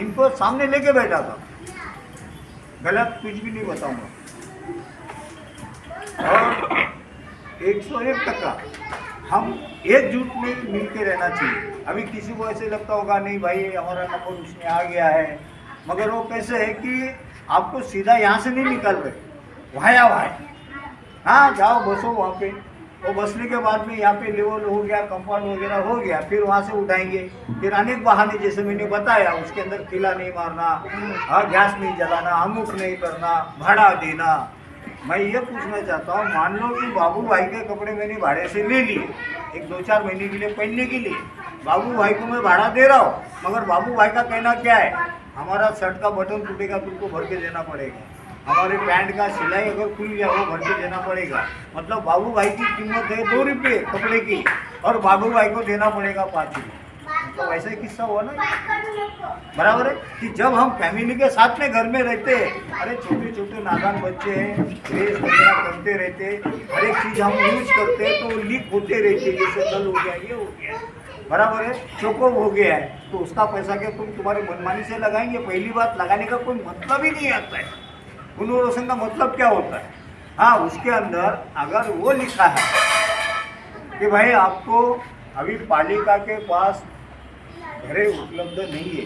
इनको सामने लेके बैठा था, गलत कुछ भी नहीं बताऊंगा। और 101% हम एकजुट में मिल के रहना चाहिए। अभी किसी को ऐसे लगता होगा नहीं भाई हमारा नंबर उसमें आ गया है, मगर वो कैसे है कि आपको सीधा यहाँ से नहीं निकाल रहे, वाया वाया, हाँ जाओ बसो वहाँ पे, वो बसने के बाद में यहाँ पे लेवल हो गया, कंपाउंड वगैरह हो गया, फिर वहाँ से उठाएंगे, फिर अनेक बहाने जैसे मैंने बताया, उसके अंदर किला नहीं मारना, हाँ गैस नहीं जलाना, अमुक नहीं करना, भाड़ा देना। मैं ये पूछना चाहता हूँ, मान लो कि बाबू भाई के कपड़े मैंने भाड़े से ले लिए, एक 2-4 महीने के लिए पहनने के लिए, बाबू भाई को मैं भाड़ा दे रहा हूँ, मगर बाबू भाई का कहना क्या है, हमारा शर्ट का बटन टूटेगा तुमको भर के देना पड़ेगा, हमारे पैंट का सिलाई अगर खुल गया वो भर के देना पड़ेगा। मतलब बाबू भाई की कीमत है 2 रुपये कपड़े की, और बाबू भाई को देना पड़ेगा 5 रुपये। तो वैसा ही किस्सा हुआ ना, बराबर है कि जब हम फैमिली के साथ में घर में रहते हैं, अरे छोटे छोटे नादान बच्चे हैं, ड्रेस वगैरह करते रहते, हर एक चीज़ हम यूज करते हैं तो लीक होते रहते, जैसे कल हो गया, ये हो गया, बराबर है, चोकोब हो गया है, तो उसका पैसा क्या तुम तुम्हारी मनमानी से लगाएंगे? पहली बात, लगाने का कोई मतलब ही नहीं आता है। पुनर्वसन का मतलब क्या होता है? हाँ, उसके अंदर अगर वो लिखा है कि भाई आपको अभी पालिका के पास घरें उपलब्ध नहीं है,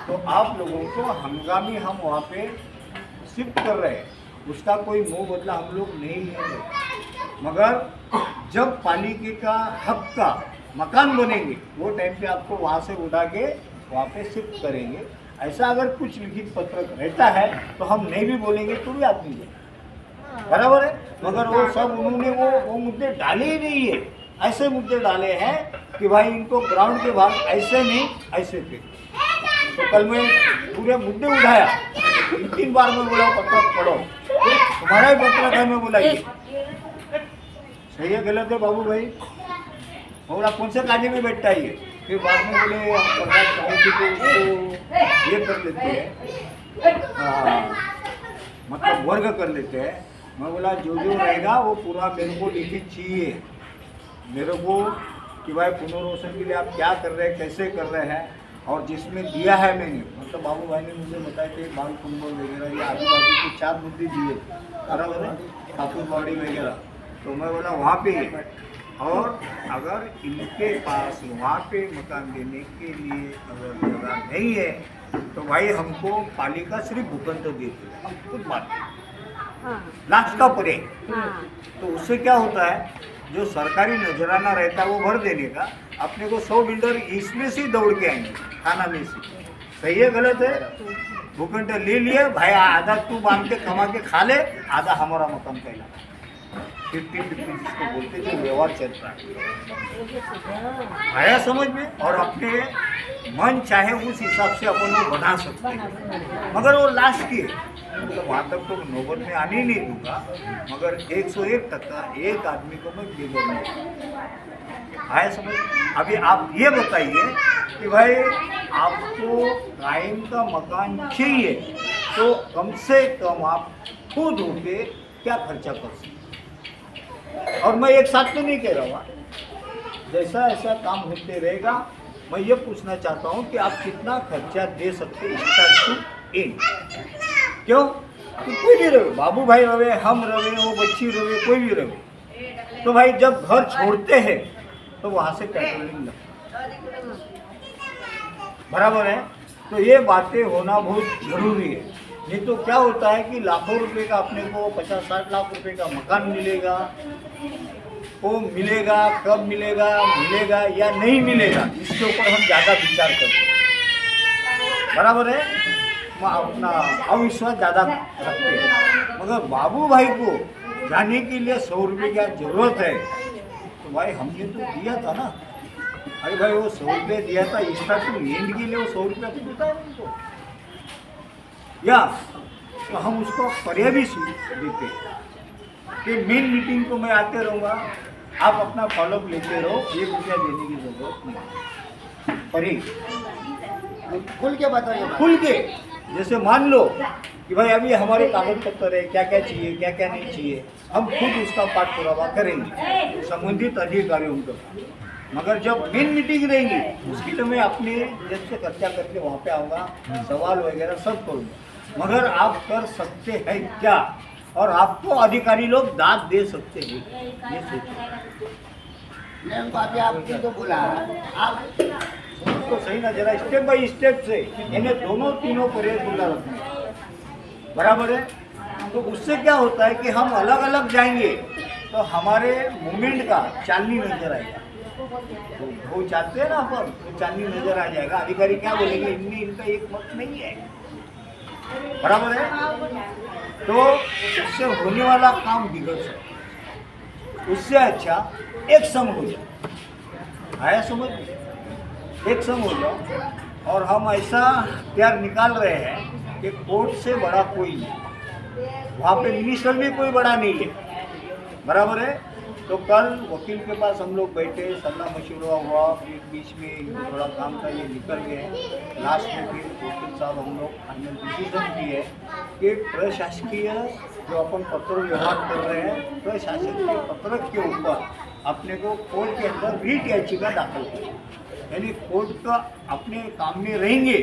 तो आप लोगों को हंगामी हम वहाँ पे शिफ्ट कर रहे हैं, उसका कोई मोह बदला हम लोग नहीं है, मगर जब पालिका का हक का मकान बनेंगे वो टाइम पे आपको वहाँ से उठा के वहाँ पे शिफ्ट करेंगे। ऐसा अगर कुछ लिखित पत्र रहता है तो हम नहीं भी बोलेंगे तो भी आप नहीं, बराबर है, मगर वो सब उन्होंने वो मुद्दे डाले ही नहीं है। ऐसे मुद्दे डाले हैं कि भाई इनको ग्राउंड के भाग ऐसे नहीं ऐसे थे। तो कल मैं पूरे मुद्दे उठाया, 3 बार मैं बोला पत्र पढ़ो, तुम्हारा ही पत्र था, मैं बोला ये सही है गलत है बाबू भाई, बोला कौन से काजे में बैठता है ये। फिर बाद में बोले हम प्रधान समिति को उसको ये कर लेते हैं, मतलब वर्ग कर लेते हैं। मैं बोला जो रहेगा वो पूरा मेरे को लिखित चाहिए, मेरे को कि भाई पुनर्वसन के लिए आप क्या कर रहे हैं, कैसे कर रहे हैं, और जिसमें दिया है मैंने, मतलब बाबू भाई ने मुझे बताया कि बाल कुंभ वगैरह ये आजू बाजू के 4 मुद्दे दिए, बराबर है, ठाकुरबाड़ी वगैरह, तो मैं बोला वहाँ पे, और अगर इनके पास वहाँ पे मकान देने के लिए अगर जगह नहीं है तो भाई हमको पालिका सिर्फ भूखंड देती है, हम खुद बात लास्ट का पड़े। तो उससे क्या होता है, जो सरकारी नजराना रहता है वो भर देने का, अपने को 100 बिल्डर इसमें से दौड़ के आएंगे थाना में से, सही है गलत है, भूखंड ले लिए भाई, आधा तू बांध के कमा के खा ले, आधा हमारा मकान कहलाता, 50-50 जिसको बोलते जो व्यवहार चलता है, आया समझ में। और अपने मन चाहे उस हिसाब से अपन वो बना सकते हैं, मगर वो लास्ट की है, मतलब वहाँ तक तो नौबत में आने ही नहीं दूंगा, मगर 101% एक आदमी को मैं बेगर नहीं, आया समझ। अभी आप ये बताइए कि भाई आपको टाइम का मकान चाहिए तो कम से कम आप खुद होके क्या खर्चा कर सकते, और मैं एक साथ तो नहीं कह रहा हूँ, जैसा ऐसा काम होते रहेगा। मैं ये पूछना चाहता हूँ कि आप कितना खर्चा दे सकते स्टार्ट टू एंड, क्यों कि कोई भी रहे, बाबू भाई रहे, हम रहे, वो बच्ची रहे, कोई भी रहे, तो भाई जब घर छोड़ते हैं तो वहाँ से पेट्रोलिंग लगता है, बराबर है। तो ये बातें होना बहुत जरूरी है, नहीं तो क्या होता है कि लाखों रुपए का अपने को 50-60 लाख रुपए का मकान मिलेगा, वो मिलेगा कब मिलेगा, मिलेगा या नहीं मिलेगा, इसके ऊपर हम ज़्यादा विचार करते हैं, बराबर है, अपना अविश्वास ज़्यादा रखते हैं। मगर बाबू भाई को जाने के लिए 100 रुपये की जरूरत है, तो भाई हमने तो दिया था ना, अरे भाई वो 100 रुपये दिया था, स्टार्ट टू एंड के लिए वो 100 रुपया तो देता है उनको, या तो हम उसको पर्याय भी देते कि मेन मीटिंग को मैं आते रहूँगा, आप अपना फॉलोअप लेते रहो, 1 रुपया देने की जरूरत नहीं, पर खुल के बताइए, खुल के, जैसे मान लो कि भाई अभी हमारे कागज पत्र है, क्या क्या चाहिए क्या क्या नहीं चाहिए, हम खुद उसका पाठ पुरावा करेंगे संबंधित अधिकारियों को, मगर जब मेन मीटिंग रहेगी उसकी तो मैं अपने जेब से खर्चा करके वहाँ पे आऊँगा, सवाल वगैरह सब करूँगा। मगर आप कर सकते हैं क्या, और आपको अधिकारी लोग दाद दे सकते हैं, ये सोचिए। मैं उनको अभी आपने तो बोला आप तो सही ना, जरा स्टेप बाय स्टेप से इन्हें दोनों तीनों परहेज खुला रखना, बराबर है। तो उससे क्या होता है कि हम अलग अलग जाएंगे तो हमारे मूवमेंट का चालनी नजर आएगा। तो वो चाहते हैं ना अपन, तो चालनी नजर आ जाएगा। अधिकारी क्या बोलेंगे, इनका एक मत नहीं है, बराबर है। तो उससे होने वाला काम बिगड़ सकता है। उससे अच्छा एक संग हो जाए, आया समझ, एक संग हो जाओ, और हम ऐसा प्यार निकाल रहे हैं कि कोर्ट से बड़ा कोई नहीं, वहाँ पे मिनिस्टर भी कोई बड़ा नहीं है, बराबर है। तो कल वकील के पास हम लोग बैठे, सलाह मशवरा हुआ, फिर बीच में इनको थोड़ा काम था, ये निकल गए। लास्ट में फिर वकील साहब हम लोग फाइनल डिसीजन किए कि प्रशासकीय जो अपन पत्र व्यवहार कर रहे हैं, प्रशासकीय पत्र के ऊपर अपने को कोर्ट के अंदर रीट याचिका दाखिल करें, यानी कोर्ट का अपने काम में रहेंगे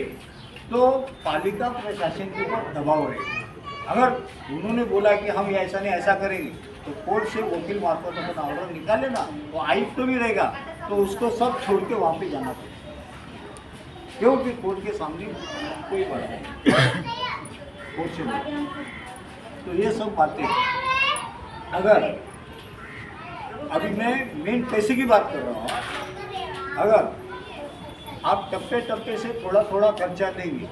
तो पालिका प्रशासन के ऊपर दबाव रहेगा। अगर उन्होंने बोला कि हम ऐसा नहीं ऐसा करेंगे, तो कोर्ट से वकील मार्फत अपन ऑर्डर निकाले ना, तो आयुक्त तो भी रहेगा, तो उसको सब छोड़ के वहाँ पे जाना पड़ेगा, क्योंकि कोर्ट के सामने कोई बड़ा नहीं, कोर्ट से नहीं। तो ये सब बातें, अगर अभी मैं मेन पैसे की बात कर रहा हूँ, अगर आप टप्पे टप्पे से थोड़ा थोड़ा खर्चा देंगे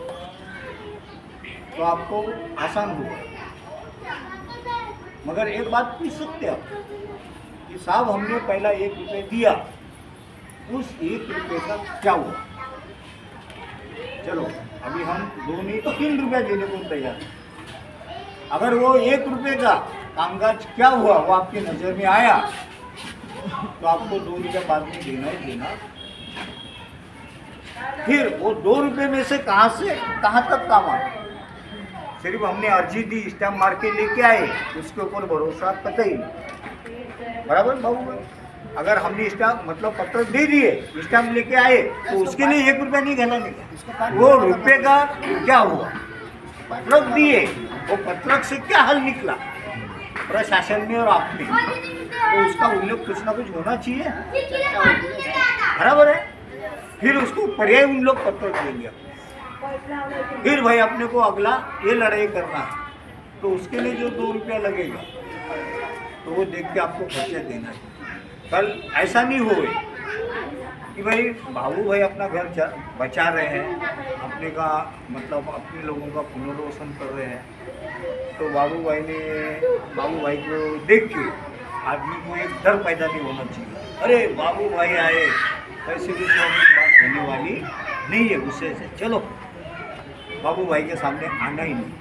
तो आपको आसान होगा। मगर एक बात पूछ सकते हैं आप कि साहब हमने पहला 1 रुपये दिया, उस 1 रुपये का क्या हुआ? चलो अभी हम 2 नहीं तो 3 रुपया देने को तैयार हैं। अगर वो 1 रुपये का कामकाज क्या हुआ वो आपके नज़र में आया तो आपको 2 रुपये बाद में देना ही देना। फिर वो 2 रुपये में से कहाँ तक काम आया? सिर्फ हमने अर्जी दी, स्टैम्प मार के लेके आए, उसके ऊपर भरोसा कतई नहीं, बराबर बाबू भाई। अगर हमने स्टैम्प मतलब पत्र दे दिए, स्टैम्प लेके आए, तो उसके लिए 1 रुपया नहीं घना नहीं, वो रुपये का क्या हुआ? पत्रक दिए, वो पत्रक से क्या हल निकला प्रशासन में और आपने, तो उसका उल्लेख कुछ ना कुछ होना चाहिए, बराबर है। फिर उसको पर्याय उन लोग पत्रक देंगे, फिर भाई अपने को अगला ये लड़ाई करना है, तो उसके लिए जो 2 रुपया लगेगा तो वो देख के आपको खर्चा देना है। कल ऐसा नहीं हो कि भाई बाबू भाई अपना घर बचा रहे हैं, अपने का मतलब अपने लोगों का पुनर्वसन कर रहे हैं, तो बाबू भाई को देख के आदमी को एक डर पैदा नहीं होना चाहिए, अरे बाबू भाई आए, ऐसे भी बात होने वाली नहीं है गुस्से से, चलो बाबू भाई के सामने आना ही नहीं,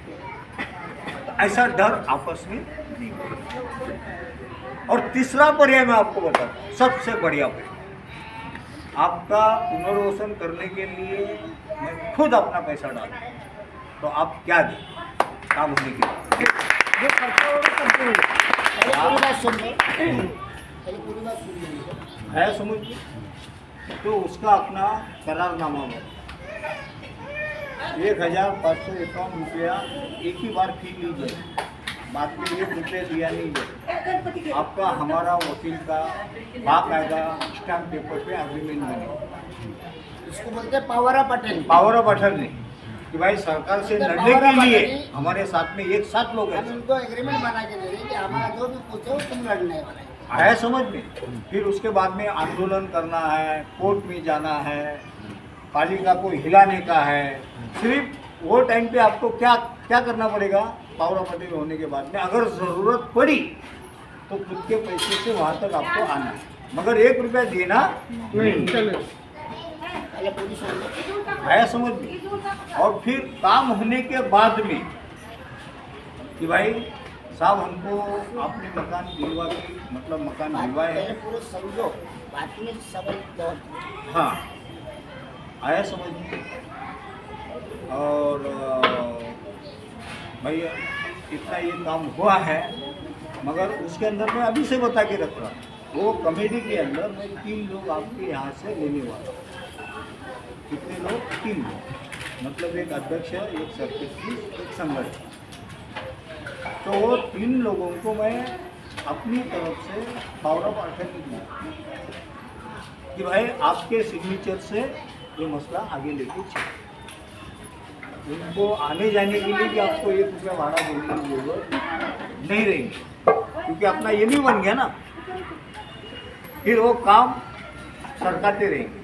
तो ऐसा डर आपस में नहीं होगा। और तीसरा पर्याय मैं आपको बताता हूँ, सबसे बढ़िया पर्याय, आपका पुनर्वसन करने के लिए मैं खुद अपना पैसा डालूँ, तो आप क्या दें काम होने के लिए? है समझ, तो उसका अपना करारनामा हो, 1551 रुपया एक ही बार फी लीजिए, बाद में 1 रुपये दिया नहीं है, आपका हमारा वकील का बाकायदा स्टैम्प पेपर पे एग्रीमेंट बने। इसको बोलते हैं power of attorney. Power of attorney कि भाई सरकार से लड़ने के लिए हमारे साथ में एक साथ लोग हैं, उनको एग्रीमेंट बना के दे रहे कि हमारा जो भी कुछ है तुम लड़ने वाले आया समझ में। फिर उसके बाद में आंदोलन करना है, कोर्ट में जाना है, पालिका को हिलाने का है, सिर्फ वो टाइम पे आपको क्या क्या करना पड़ेगा? पावर ऑफ अटर्नी होने के बाद में अगर ज़रूरत पड़ी तो खुद के पैसे से वहाँ तक आपको आना है, मगर 1 रुपया देना नहीं चले, आया समझ में। और फिर काम होने के बाद में कि भाई साहब हमको आपने मकान दिलवा के मतलब मकान दिलवाए है, पूरे समझो बात में सब। हाँ आया समझ में। और भैया इतना ये काम हुआ है, मगर उसके अंदर मैं अभी से बता के रख रहा हूँ वो कमेटी के अंदर मैं 3 लोग आपके यहाँ से लेने वाला हूँ। कितने लोग? 3 लोग, मतलब एक अध्यक्ष, एक सेक्रेटरी, एक संगठन। तो वो 3 लोगों को मैं अपनी तरफ से पावर ऑफ अटर्नी दूंगा कि भाई आपके सिग्नेचर से ये मसला आगे लेके चले। उनको आने जाने के लिए भी आपको 1 रुपया भाड़ा देने की जरूरत नहीं रहेगी, क्योंकि अपना ये भी बन गया ना। फिर वो काम सरकाते रहेंगे,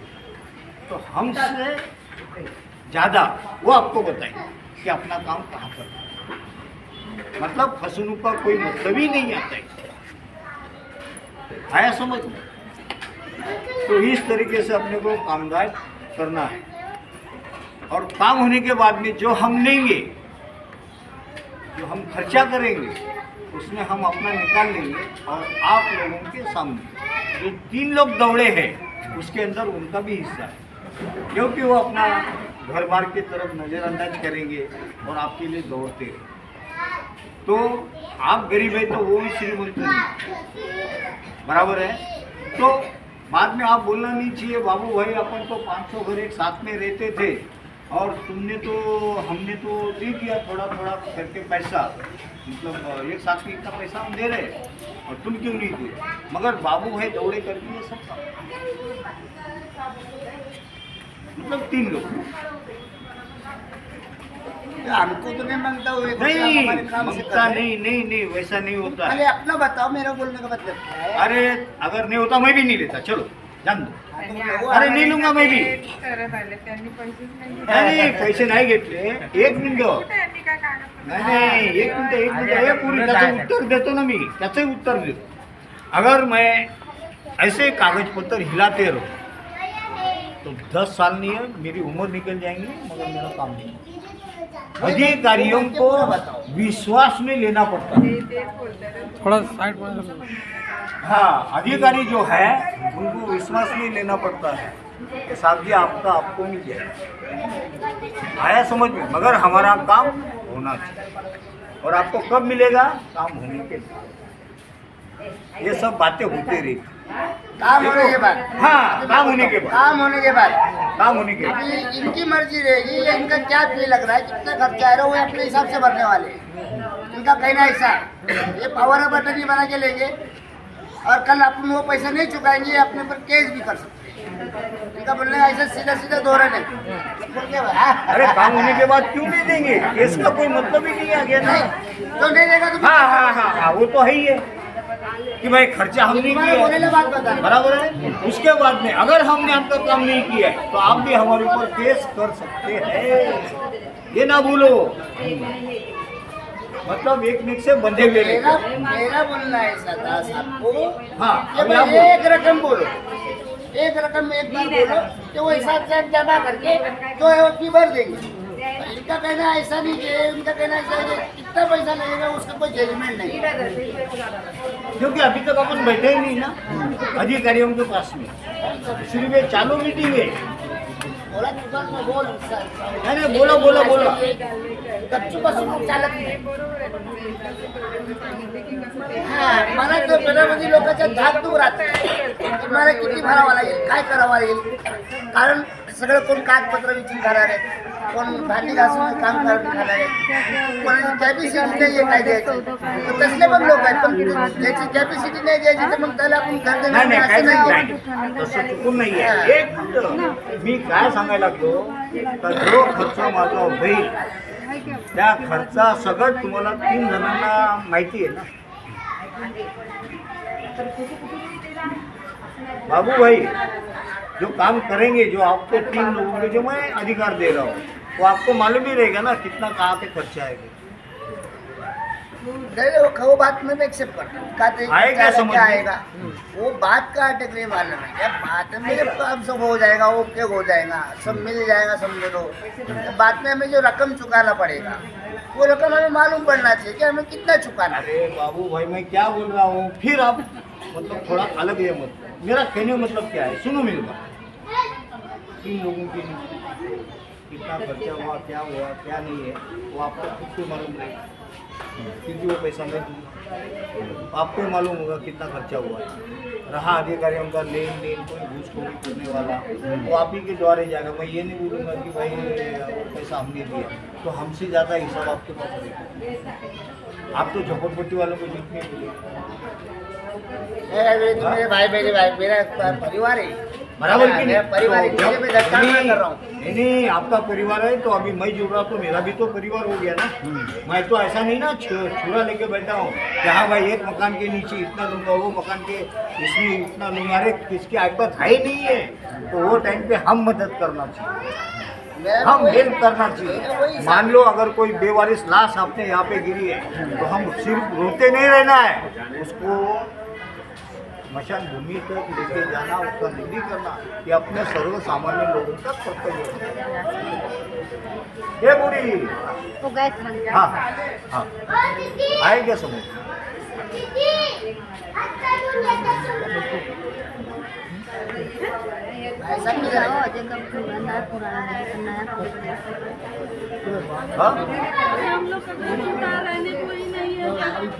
तो हमसे ज़्यादा वो आपको बताएंगे कि अपना काम कहाँ पर है। मतलब फसलों का कोई मतलब ही नहीं आता है, आया समझ में? तो इस तरीके से अपने को कामकाज करना है, और काम होने के बाद में जो हम लेंगे, जो हम खर्चा करेंगे, उसमें हम अपना निकाल लेंगे, और आप लोगों के सामने जो 3 लोग दौड़े हैं उसके अंदर उनका भी हिस्सा है, क्योंकि वो अपना घर बार की तरफ नज़रअंदाज करेंगे और आपके लिए दौड़ते हैं। तो आप गरीब है तो वो भी श्रीमंत नहीं, बराबर है। तो बाद में आप बोलना नहीं चाहिए बाबू भाई अपन तो 500 घर एक साथ में रहते थे और हमने तो दे दिया थोड़ा थोड़ा करके पैसा, मतलब एक साथ में इतना पैसा हम दे रहे और तुम क्यों नहीं दिए? मगर बाबू भाई दौड़े कर दिए सब काम। मतलब 3 लोग हमको तो नहीं मांगता हुए नहीं मांगता, नहीं वैसा नहीं होता पहले है। अपना बताओ, मेरा बोलने का मतलब क्या है? अरे अगर नहीं होता मैं भी नहीं लेता, चलो जान दो। अरे नहीं लूंगा मैं भी। नाही पैसे नाही घेतले, 1 मिनिट, नाही 1 मिनिट, हे पूरी त्याचं उत्तर देतो ना मी, त्याचंही उत्तर देतो। अगर मैं ऐसे कागज पत्र हिलाते रहो तो 10 साल नहीं है, मेरी उम्र निकल जाएंगी, मगर मेरा काम नहीं। अधिकारियों को विश्वास में लेना पड़ता है। थोड़ा साइड में। हाँ, अधिकारी जो है उनको विश्वास में लेना पड़ता है कि साहब जी आपको नहीं दिया, आया समझ में? मगर हमारा काम होना चाहिए, और आपको कब मिलेगा? काम होने के बाद। ये सब बातें होती रहती, काम होने के बाद। हाँ, काम होने के बाद, काम होने के बाद काम होने के बाद। अभी इनकी मर्जी रहेगी, ये इनका क्या फी लग रहा है, कितना खर्चा आ रहा है, वो अपने हिसाब से भरने वाले हैं। इनका कहना ऐसा है, ये पावर ऑफ अटर्नी बना के लेंगे और कल अपन वो पैसा नहीं चुकाएंगे, अपने पर केस भी कर सकते हैं। इनका बोलने का ऐसा सीधा धोरण है। अरे काम होने के बाद क्यों नहीं देंगे? इसका कोई मतलब ही नहीं आ गया ना। तो नहीं देगा तो हाँ, वो तो है ही है कि भाई खर्चा हम नहीं बोलने किया, बात बता। बराबर है। उसके बाद में अगर हमने आपका काम नहीं किया है तो आप भी हमारे ऊपर केस कर सकते हैं, ये ना भूलो। मतलब एक मिनट से बंधे हुए मेरा बोलना ऐसा था सबको, हाँ, कि अभी आप भाई एक रकम बोलो, एक रकम एक बार बोलो कि वो हिसाब से हम जमा करके जो है वो फी भर देंगे। इनका कहना ऐसा नहीं है, उनका कहना ऐसा है कि कितना पैसा लगेगा उसका कोई जजमेंट नहीं है। क्योंकि अभी तक अपन बैठे ही नहीं ना अधिकारियों के पास में, सिर्फ ये चालू मीटिंग है। बोला बोल अरे बोलो गपचूपासून चालत नाही. मला तर पेढ्यामध्ये लोकांच्या धाक दूर राहते. मला किती भरावं लागेल, काय करावं लागेल, कारण सगळं कोण कागदपत्र विचारून खाणार आहे, कोण भांडी घासून काम करून खाणार आहे, कोणाची कॅपॅसिटी नाही आहे काय द्यायचं. तर तसले पण लोक आहेत, पण ज्याची कॅपॅसिटी नाही द्यायची तर मग त्याला आपण घर देणार नाही असं नाही. तसं चुकून नाही आहे. एक मिनिट, मी काय सांगायला लागलो तर जो खर्च माझा होईल त्या खर्चा सगळं तुम्हाला 3 जणांना माहिती आहे ना. बाबू भाई जो काम करेंगे, जो आपको 3 लोगों को जो मैं अधिकार दे रहा हूँ, वो आपको मालूम ही रहेगा ना कितना कहाँ पे खर्चा आएगा. नहीं वो बात में एक्सेप्ट करता हूँ. आएगा समझ में. आएगा वो बात का अटकने वाला नहीं है. बात में जब काम सब हो जाएगा, ओके हो जाएगा, सब मिल जाएगा, समझ लो. बाद में हमें जो रकम चुकाना पड़ेगा वो रकम हमें मालूम पड़ना चाहिए कि हमें कितना चुकाना है. अरे बाबू भाई मैं क्या बोल रहा हूँ, फिर आप मतलब थोड़ा अलग है. मतलब मेरा कहने का मतलब क्या है, सुनो मेरी बात. 3 लोगों के लिए कितना खर्चा हुआ क्या नहीं है, वो आपको खुद को मालूम रहेगा, क्योंकि वो पैसा मैं दूँगा। आपको ही मालूम होगा कितना खर्चा हुआ है। रहा अधिकारी उनका लेन देन कोई घूसखोरी करने वाला, वो आप ही के द्वारे जाएगा। मैं ये नहीं बोलूँगा कि भाई वो पैसा हमने दिया, तो हमसे ज़्यादा हिसाब आपके पास रहेगा। आप तो झोपड़पट्टी वालों को जीतने के लिए मेरे भाई मेरा परिवार है, बराबर की मेरा परिवार है, तो इसलिए मैं धक्का नहीं कर रहा हूँ। नहीं, आपका परिवार है तो अभी मैं जुड़ रहा तो मेरा भी तो परिवार हो गया ना। मैं तो ऐसा नहीं ना छुरा लेके बैठा हूँ कि हाँ भाई एक मकान के नीचे इतना दूंगा, वो मकान के इसमें इतना दूंगा। अरे किसकी आइपत है ही नहीं है, तो वो टाइम पे हम मदद करना चाहिए, हम हेल्प करना चाहिए। मान लो अगर कोई बेवारिस लाश आपने यहाँ पे गिरी है, तो हम सिर्फ रोते नहीं रहना है, उसको मशान भूमि तक लेके जाना, उसका निधि करना, ये अपने सर्व सामान्य लोगों का कर्तव्य है। ये बुरी वो गैस बन गया। हाँ हाँ आएगा समझ। ऐसा नहीं करेगा। हाँ हम लोग का घर छूटा रहने